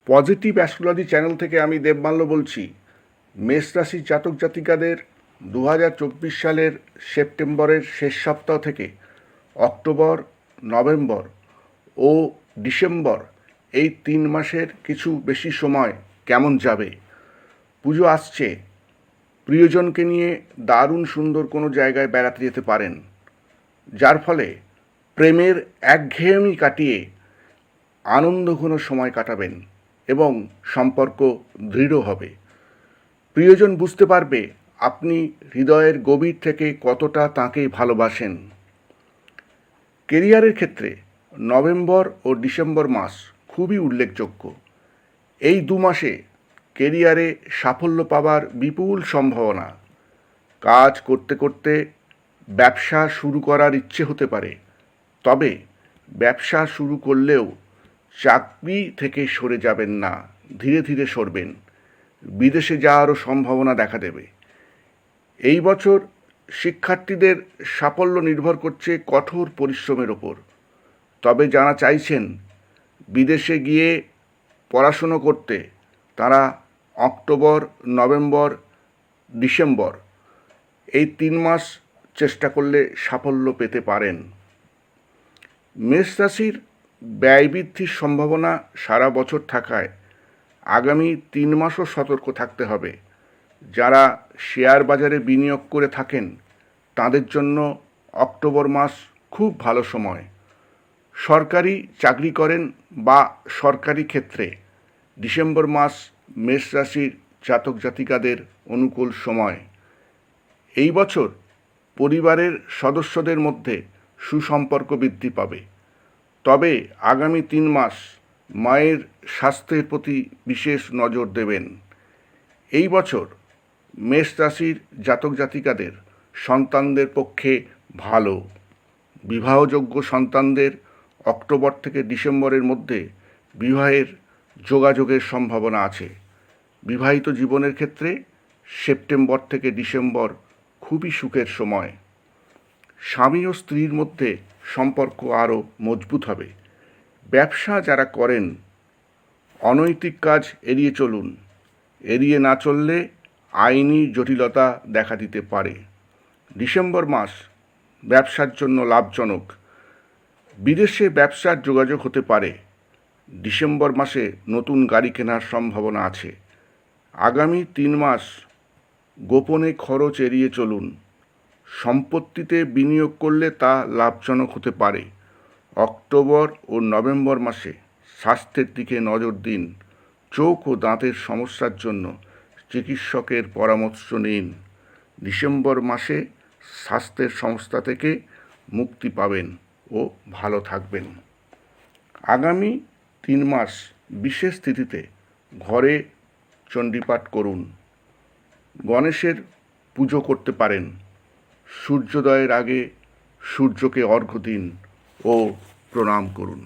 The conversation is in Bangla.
পজিটিভ অ্যাস্ট্রোলজি চ্যানেল থেকে আমি দেবমাল্য বলছি। মেষ রাশির জাতক জাতিকাদের 2024 সালের সেপ্টেম্বরের শেষ সপ্তাহ থেকে অক্টোবর, নভেম্বর ও ডিসেম্বর এই 3 মাসের কিছু বেশি সময় কেমন যাবে। পুজো আসছে, প্রিয়জনকে নিয়ে দারুণ সুন্দর কোনো জায়গায় বেড়াতে যেতে পারেন, যার ফলে প্রেমের একঘেয়েমি কাটিয়ে আনন্দঘন সময় কাটাবেন এবং সম্পর্ক দৃঢ় হবে। প্রিয়জন বুঝতে পারবে আপনি হৃদয়ের গভীর থেকে কতটা তাঁকে ভালোবাসেন। কেরিয়ারের ক্ষেত্রে নভেম্বর ও ডিসেম্বর মাস খুবই উল্লেখযোগ্য। এই 2 মাসে কেরিয়ারে সাফল্য পাওয়ার বিপুল সম্ভাবনা। কাজ করতে করতে ব্যবসা শুরু করার ইচ্ছে হতে পারে, তবে ব্যবসা শুরু করলেও চাকরি থেকে সরে যাবেন না, ধীরে ধীরে সরবেন। বিদেশে যাওয়ারও সম্ভাবনা দেখা দেবে। এই বছর শিক্ষার্থীদের সাফল্য নির্ভর করছে কঠোর পরিশ্রমের ওপর। তবে যারা চাইছেন বিদেশে গিয়ে পড়াশুনো করতে, তারা অক্টোবর, নভেম্বর, ডিসেম্বর এই 3 মাস চেষ্টা করলে সাফল্য পেতে পারেন। মেষ রাশির ব্যয় বৃদ্ধির সম্ভাবনা সারা বছর থাকায় আগামী 3 মাসও সতর্ক থাকতে হবে। যারা শেয়ার বাজারে বিনিয়োগ করে থাকেন তাদের জন্য অক্টোবর মাস খুব ভালো সময়। সরকারি চাকরি করেন বা সরকারি ক্ষেত্রে ডিসেম্বর মাস মেষ রাশির জাতক জাতিকাদের অনুকূল সময়। এই বছর পরিবারের সদস্যদের মধ্যে সুসম্পর্ক বৃদ্ধি পাবে, তবে আগামী 3 মাস মায়ের স্বাস্থ্যের প্রতি বিশেষ নজর দেবেন। এই বছর মেষ রাশির জাতক জাতিকাদের সন্তানদের পক্ষে ভালো। বিবাহযোগ্য সন্তানদের অক্টোবর থেকে ডিসেম্বরের মধ্যে বিবাহের যোগাযোগের সম্ভাবনা আছে। বিবাহিত জীবনের ক্ষেত্রে সেপ্টেম্বর থেকে ডিসেম্বর খুবই সুখের সময়। স্বামী ও স্ত্রীর মধ্যে সম্পর্ক আরও মজবুত হবে। ব্যবসা যারা করেন অনৈতিক কাজ এড়িয়ে চলুন। এড়িয়ে না চললে আইনি জটিলতা দেখা দিতে পারে। ডিসেম্বর মাস ব্যবসার জন্য লাভজনক। বিদেশে ব্যবসার যোগাযোগ হতে পারে। ডিসেম্বর মাসে নতুন গাড়ি কেনার সম্ভাবনা আছে। আগামী 3 মাস গোপনে খরচ এড়িয়ে চলুন। সম্পত্তিতে বিনিয়োগ করলে তা লাভজনক হতে পারে। অক্টোবর ও নভেম্বর মাসে স্বাস্থ্যের দিকে নজর দিন। চোখ ও দাঁতের সমস্যার জন্য চিকিৎসকের পরামর্শ নিন। ডিসেম্বর মাসে স্বাস্থ্যের সমস্যা থেকে মুক্তি পাবেন ও ভালো থাকবেন। আগামী 3 মাস বিশেষ তিথিতে ঘরে চণ্ডীপাঠ করুন। গণেশের পুজো করতে পারেন। সূর্যোদয়ের আগে সূর্যকে অর্ঘ্য দিন ও প্রণাম করুন।